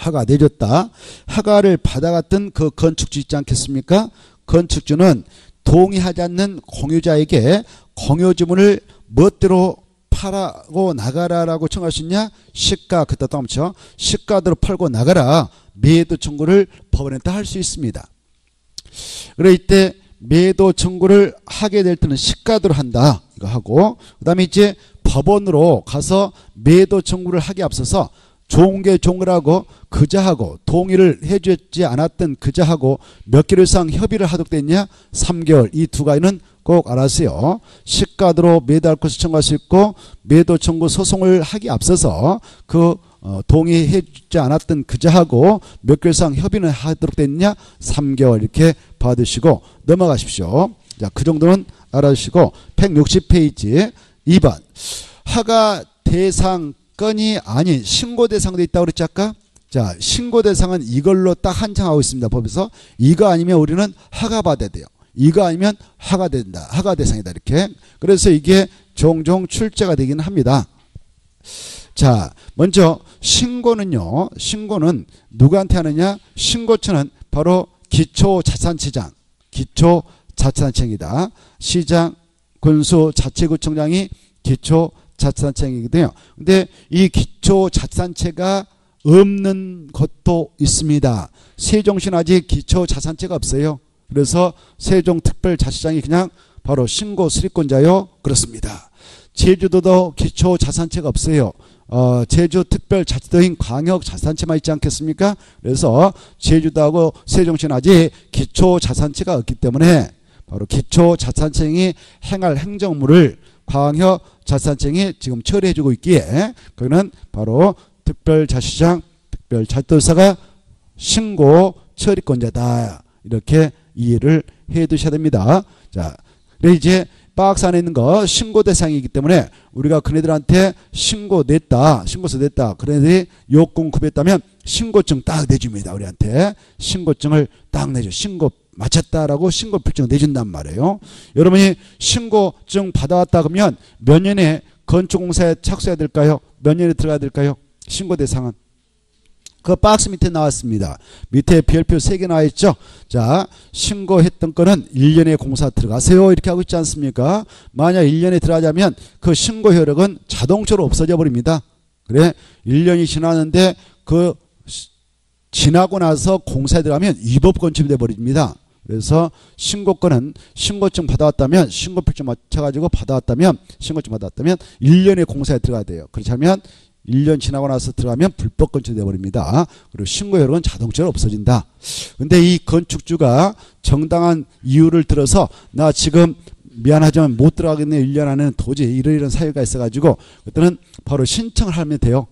허가 내줬다. 허가를 받아갔던 그 건축주 있지 않겠습니까? 건축주는 동의하지 않는 공유자에게 공유지분을 멋대로 팔아고 나가라라고 청할 수 있냐? 시가 그때 또 넘쳐 시가대로 팔고 나가라. 매도 청구를 법원에다 할 수 있습니다. 그래 이때 매도 청구를 하게 될 때는 시가대로 한다. 이거 하고 그다음에 이제 법원으로 가서 매도 청구를 하기에 앞서서 종결하고 그자하고 동의를 해주지 않았던 그자하고 몇 개월 이상 협의를 하도록 됐냐? 3개월. 이 두 가지는 꼭 알아세요. 시가대로 매도할 것을 청구할 수 있고 매도 청구 소송을 하기 앞서서 그 동의해주지 않았던 그자하고 몇 개월 이상 협의는 하도록 됐냐? 3개월. 이렇게 받으시고 넘어가십시오. 자, 그 정도는 알아주시고 160페이지 2번 허가 대상 건이 아닌 신고 대상도 있다고 그랬지 아까? 자, 신고 대상은 이걸로 딱 한정하고 있습니다. 법에서 이거 아니면 우리는 허가 받아야 돼요. 이거 아니면 허가 된다. 허가 대상이다. 이렇게. 그래서 이게 종종 출제가 되긴 합니다. 자, 먼저 신고는요. 신고는 누구한테 하느냐? 신고처는 바로 기초자산시장. 기초자산시장이다. 시장, 군수, 자치구청장이 기초자치단체이거든요. 근데 이 기초자치단체가 없는 것도 있습니다. 세종시는 아직 기초자산체가 없어요. 그래서 세종특별자치장이 그냥 바로 신고 수립권자요. 그렇습니다. 제주도도 기초자산체가 없어요. 제주특별자치도인 광역자산체만 있지 않겠습니까? 그래서 제주도하고 세종시는 아직 기초자산체가 없기 때문에 바로 기초자산청이 행할 행정물을 광역자산청이 지금 처리해주고 있기에 그는 바로 특별자치장, 특별자치도사가 신고 처리권자다. 이렇게 이해를 해 두셔야 됩니다. 자, 그래 이제 박스 안에 있는 거 신고 대상이기 때문에 우리가 그네들한테 신고서 냈다. 그네들이 요건 구비했다면 신고증 딱 내줍니다. 우리한테 신고증을 딱 내줘. 신고 마쳤다라고 신고 필증 내준단 말이에요. 여러분이 신고증 받아왔다 그러면 몇 년에 건축공사에 착수해야 될까요? 몇 년에 들어가야 될까요? 신고 대상은 그 박스 밑에 나왔습니다. 밑에 별표 3개 나와 있죠. 자, 신고했던 거는 1년에 공사 들어가세요 이렇게 하고 있지 않습니까? 만약 1년에 들어가자면 그 신고 효력은 자동적으로 없어져 버립니다. 그래 1년이 지났는데 그 지나고 나서 공사에 들어가면 위법 건축이 돼 버립니다. 그래서 신고권은 신고증 받아왔다면 신고필증 맞춰가지고 받아왔다면 신고증 받아왔다면 1년에 공사에 들어가야 돼요. 그렇지 않으면 1년 지나고 나서 들어가면 불법 건축이 되어버립니다. 그리고 신고 효력은 자동적으로 없어진다. 근데 이 건축주가 정당한 이유를 들어서 나 지금 미안하지만 못 들어가겠네 1년 안에는 도저히 이런 사유가 있어가지고 그때는 바로 신청을 하면 돼요.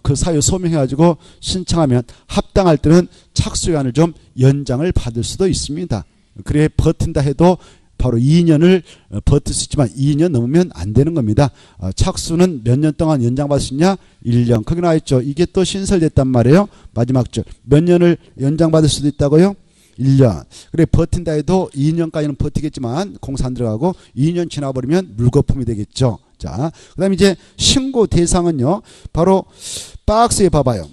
그 사유 소명해가지고 신청하면 합당할 때는 착수기간을 좀 연장을 받을 수도 있습니다. 그래 버틴다 해도 바로 2년을 버틸 수 있지만 2년 넘으면 안 되는 겁니다. 착수는 몇 년 동안 연장받을 수 있냐? 1년. 거기 나와있죠. 이게 또 신설됐단 말이에요. 마지막 줄. 몇 년을 연장받을 수도 있다고요? 1년. 그래 버틴다 해도 2년까지는 버티겠지만 공사 안 들어가고 2년 지나버리면 물거품이 되겠죠. 자, 그 다음에 이제 신고 대상은요. 바로 박스에 봐봐요.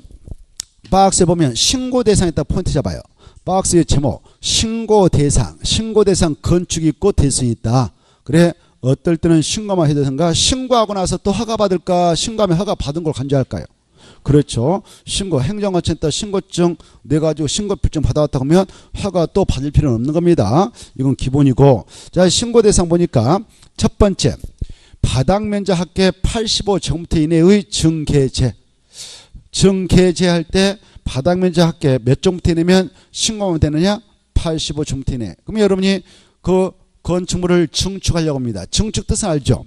박스에 보면 신고 대상에다 포인트 잡아요. 박스의 제목 신고 대상 건축이 있고 대상이 있다. 그래 어떨 때는 신고만 해도 되는가 신고하고 나서 또 허가 받을까 신고하면 허가 받은 걸 간주할까요? 그렇죠. 신고 행정관청에다 신고증 내가지고 신고필증 받아왔다 하면 허가 또 받을 필요는 없는 겁니다. 이건 기본이고 자 신고 대상 보니까 첫 번째 바닥면적 합계 85제곱미터 이내의 증개제할 때 바닥면적 합계 몇 제곱미터 이내면 신고하면 되느냐? 85제곱미터 이내. 그럼 여러분이 그 건축물을 증축하려고 합니다. 증축 뜻은 알죠?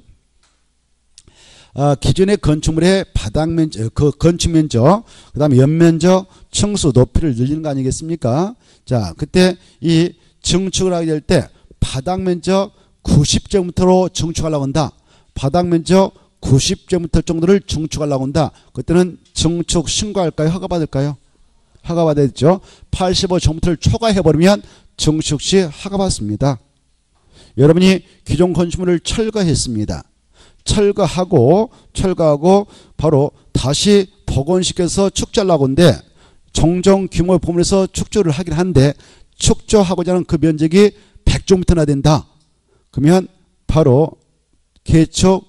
기존의 건축물의 바닥면적, 그 건축면적, 그 다음에 연면적, 층수, 높이를 늘리는 거 아니겠습니까? 자, 그때 이 증축을 하게 될 때 바닥면적 90제곱미터로 증축하려고 한다. 바닥면적 90제곱미터 정도를 증축하려고 한다. 그때는 증축 신고할까요? 허가받을까요? 허가받아야죠. 85제곱미터를 초과해버리면 증축 시 허가받습니다. 여러분이 기존 건축물을 철거했습니다. 철거하고 바로 다시 복원시켜서 축조하려고 하는데 정정 규모 부분에서 축조를 하긴 한데 축조하고자 하는 그 면적이 100제곱미터나 된다. 그러면 바로 개축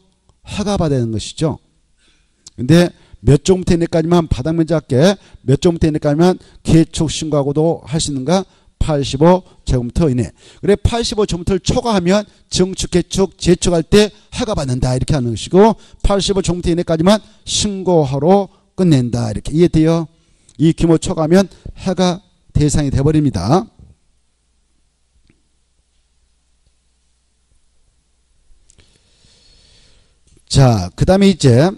허가받아야 되는 것이죠. 근데 몇 제곱미터 이내까지만 바닥면적 합계 몇 제곱미터 이내까지만 개축 신고하고도 할 수 있는가? 85제곱미터 이내. 그래 85제곱미터를 초과하면 증축, 개축, 재축할 때 허가받는다 이렇게 하는 것이고 85제곱미터 이내까지만 신고하러 끝낸다 이렇게 이해돼요? 이 규모 초과하면 허가 대상이 돼버립니다. 자, 그 다음에 이제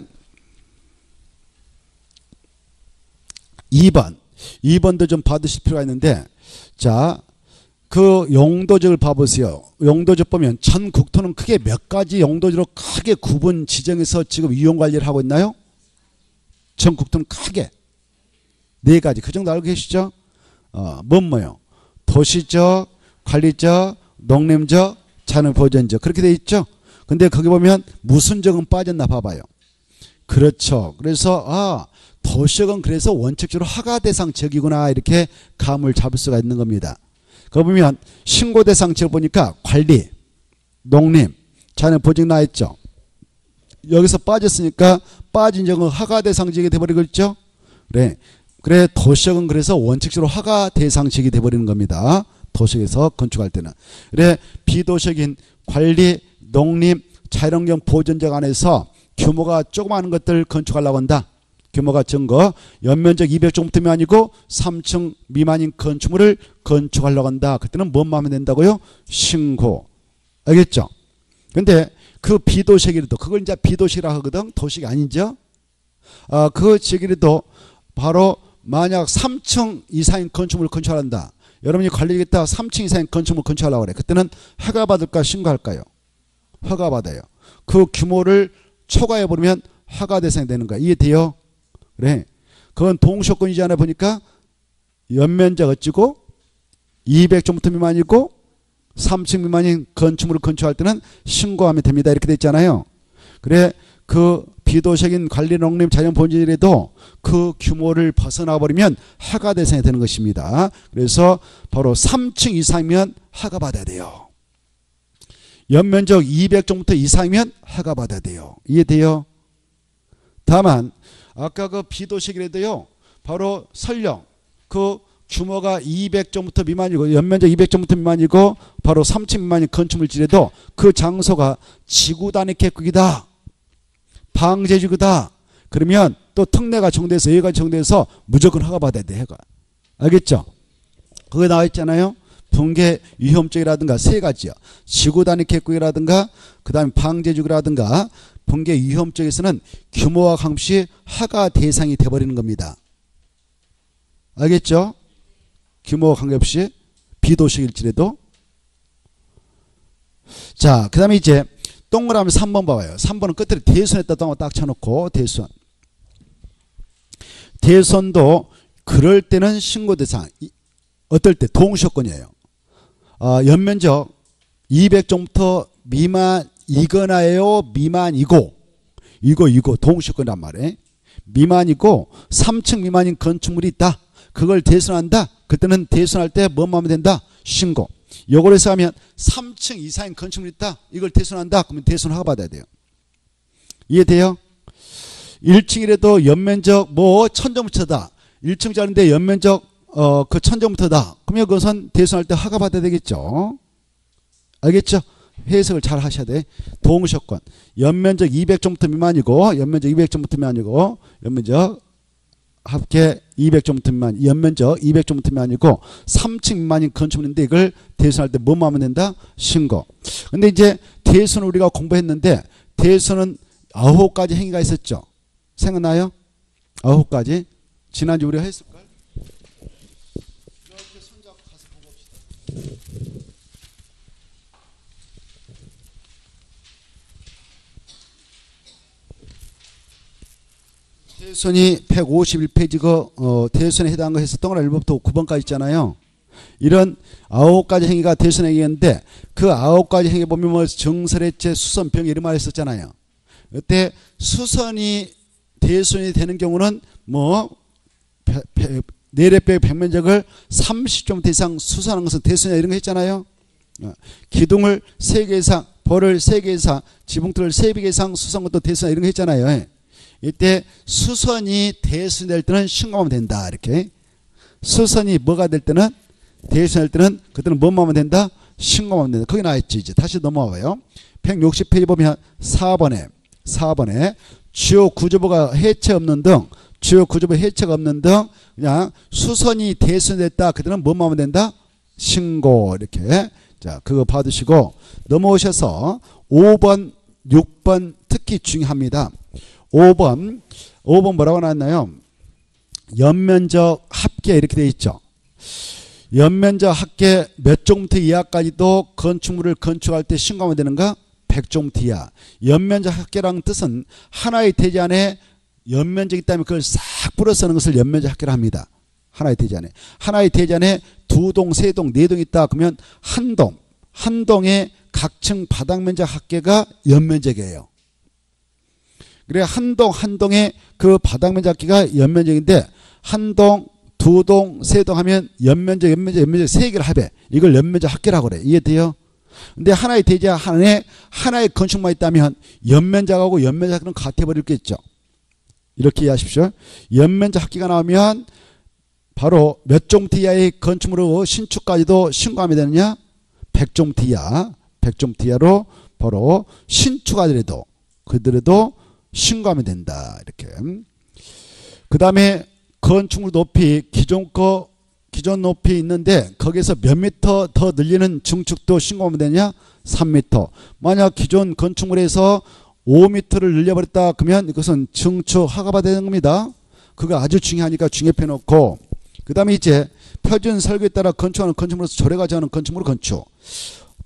2번도 좀 받으실 필요가 있는데 자, 그 용도적을 봐보세요. 용도적 보면 전 국토는 크게 몇 가지 용도적으로 크게 구분 지정해서 지금 이용관리를 하고 있나요? 전 국토는 크게 4가지. 그 정도 알고 계시죠? 뭐요? 도시적, 관리적, 농림적, 자연보전적 그렇게 돼 있죠? 근데 거기 보면 무슨 적은 빠졌나 봐봐요. 그렇죠. 그래서 도시적은 그래서 원칙적으로 허가 대상 지역이구나 이렇게 감을 잡을 수가 있는 겁니다. 거기 보면 신고 대상 지역 보니까 관리, 농림, 자연보전 나와 있죠. 여기서 빠졌으니까 빠진 적은 허가 대상 지역이 돼버리고 있죠. 그래 도시적은 그래서 원칙적으로 허가 대상 지역이 돼버리는 겁니다. 도시에서 건축할 때는. 그래 비도시적인 관리, 농림, 자연환경 보존적 안에서 규모가 조그마한 것들 건축하려고 한다. 규모가 적은 거 연면적 200제곱미터면 아니고 3층 미만인 건축물을 건축하려고 한다. 그때는 뭐만 하면 된다고요? 신고. 알겠죠? 근데 그 비도시적이라도 그걸 이제 비도시라 하거든. 도시가 아니죠? 그 지역이라도 바로 만약 3층 이상인 건축물을 건축한다. 여러분이 관리겠다 3층 이상인 건축물을 건축하려고 그래. 그때는 허가받을까 신고할까요? 허가받아요. 그 규모를 초과해버리면 허가 대상이 되는 거야. 이해돼요? 그래. 그건 동시효건이잖아. 보니까 연면적 어찌고 200제곱미터 미만이고 3층 미만인 건축물을 건축할 때는 신고하면 됩니다. 이렇게 돼 있잖아요. 그래 그 비도식인 관리 농림 자연 본질이라도 그 규모를 벗어나 버리면 허가 대상이 되는 것입니다. 그래서 바로 3층 이상이면 허가 받아야 돼요. 연면적 200종부터 이상이면 허가 받아야 돼요. 이해돼요? 다만 아까 그 비도식이라도요, 바로 설령 그 규모가 200종부터 미만이고 연면적 200종부터 미만이고 바로 3층 미만인 건축물지라도 그 장소가 지구 단위 계획이다, 방제지구다, 그러면 또 특례가 정돼서 예가 정돼서 무조건 허가받아야 돼. 허가. 알겠죠? 거기 나와 있잖아요. 붕괴 위험적이라든가 세 가지요. 지구 단위 계획이라든가 그다음에 방제지구라든가 붕괴 위험적에서는 규모와 관계없이 허가 대상이 돼버리는 겁니다. 알겠죠? 규모와 관계없이 비도식일지라도. 자, 그 다음에 이제 동그라미 3번 봐봐요. 3번은 끝에 대손했다 딱 쳐놓고 대손. 대손도 그럴 때는 신고 대상. 어떨 때? 동시효건이에요. 연면적 200종부터 미만이거나요, 미만이고, 이거 동시효건이란 말이에요. 미만이고 3층 미만인 건축물이 있다. 그걸 대손한다. 그때는 대손할 때 뭐만 하면 된다? 신고. 요걸 해서 하면 3층 이상인 건축물이 있다. 이걸 대손한다. 그러면 대손 허가 받아야 돼요. 이해돼요? 1층이라도 연면적 뭐 1000제곱미터다. 1층짜리인데 연면적 그 1000제곱미터다. 그러면 그것은 대손할 때 허가 받아야 되겠죠. 알겠죠? 해석을 잘 하셔야 돼. 동시효건. 연면적 200제곱미터 미만이고 연면적 200제곱미터 미만이고 연면적 합계 200제곱미터 미만, 연면적 200제곱미터 미만이고 3층 미만인 건축물인데 이걸 대손할 때 뭐만 하면 된다? 신고. 근데 이제 대손을 우리가 공부했는데 대손은 9가지 행위가 있었죠. 생각나요? 9가지. 지난주 우리가 했을까요? 이렇게 손잡고 가서 보고 봅시다. 대손이 151페이지가 대손에 해당한 거 해서 동그라미 1번부터 9번까지 있잖아요. 이런 9가지 행위가 대손 행위였는데 그 9가지 행위 보면 뭐 정설해체, 수선, 병 이런 말 했었잖아요. 그때 수선이 대손이 되는 경우는 뭐 내래벽 벽면적을 30종 이상 수선한 것은 대손이야 이런 거 했잖아요. 기둥을 3개 이상, 볼을 3개 이상, 지붕틀을 3개 이상 수선 것도 대손이야 이런 거 했잖아요. 이때 수선이 대손될 때는 신고하면 된다. 이렇게. 수선이 뭐가 될 때는 대손할 때는 그때는 뭐만 하면 된다? 신고하면 된다. 거기 나와있지. 이제 다시 넘어와봐요. 160페이지 보면 4번에 주요 구조부가 해체 없는 등 주요 구조부 해체가 없는 등 그냥 수선이 대손됐다. 그때는 뭐만 하면 된다? 신고. 이렇게. 자, 그거 받으시고 넘어오셔서 5번, 6번 특히 중요합니다. 5번 뭐라고 나왔나요? 연면적 합계 이렇게 되어 있죠. 연면적 합계 몇 종부터 이하까지도 건축물을 건축할 때 신고하면 되는가? 100종부터 이하. 연면적 합계라는 뜻은 하나의 대지 안에 연면적이 있다면 그걸 싹 뿌려쓰는 것을 연면적 합계라 합니다. 하나의 대지 안에. 하나의 대지 안에 2동, 3동, 4동 있다. 그러면 한 동의 각층 바닥면적 합계가 연면적이에요. 그래 한 동의 그 바닥면적 합계가 연면적인데 한 동, 2동, 3동 하면 연면적 3개를 합해. 이걸 연면적 합계라고 그래. 이해돼요? 근데 하나의 대지 안에 하나의 건축만 있다면 연면적하고 연면적 합계는 같아버리겠죠. 이렇게 이해하십시오. 연면적 합계가 나오면 바로 몇 종부터 이하의 건축물로 신축까지도 신고하면 되느냐? 100종부터 이하. 100종부터 이하로 바로 신축하더라도 그들에도 신고하면 된다. 이렇게. 그 다음에 건축물 높이 기존 높이 있는데 거기서 몇 미터 더 늘리는 증축도 신고하면 되냐? 3미터. 만약 기존 건축물에서 5미터를 늘려버렸다 그러면 이것은 증축 허가받아야 되는 겁니다. 그거 아주 중요하니까 중요해 놓고 그 다음에 이제 표준 설계에 따라 건축하는 건축물에서 조례가 정하는 건축물 건축.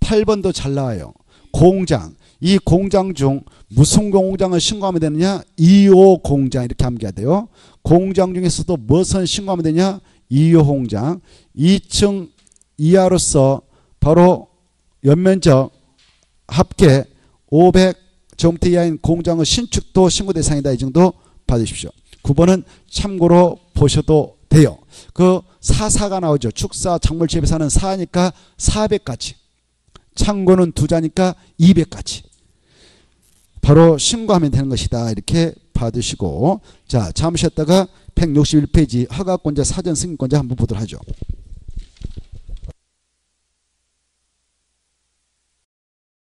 8번도 잘 나와요. 공장. 이 공장 중 무슨 공장을 신고하면 되느냐? 2호 공장 이렇게 암기해야 돼요. 공장 중에서도 무엇을 신고하면 되냐? 2호 공장. 2층 이하로서 바로 연면적 합계 제곱미터 이하인 공장의 신축도 신고 대상이다. 이 정도 받으십시오. 9번은 참고로 보셔도 돼요. 그 4가 나오죠. 축사, 작물, 재배사는 4니까 400가지. 창고는 2자니까 200가지. 바로 신고하면 되는 것이다. 이렇게 받으시고, 자, 잠시 쉬었다가 161페이지 허가권자 사전 승인권자 한번 보도록 하죠.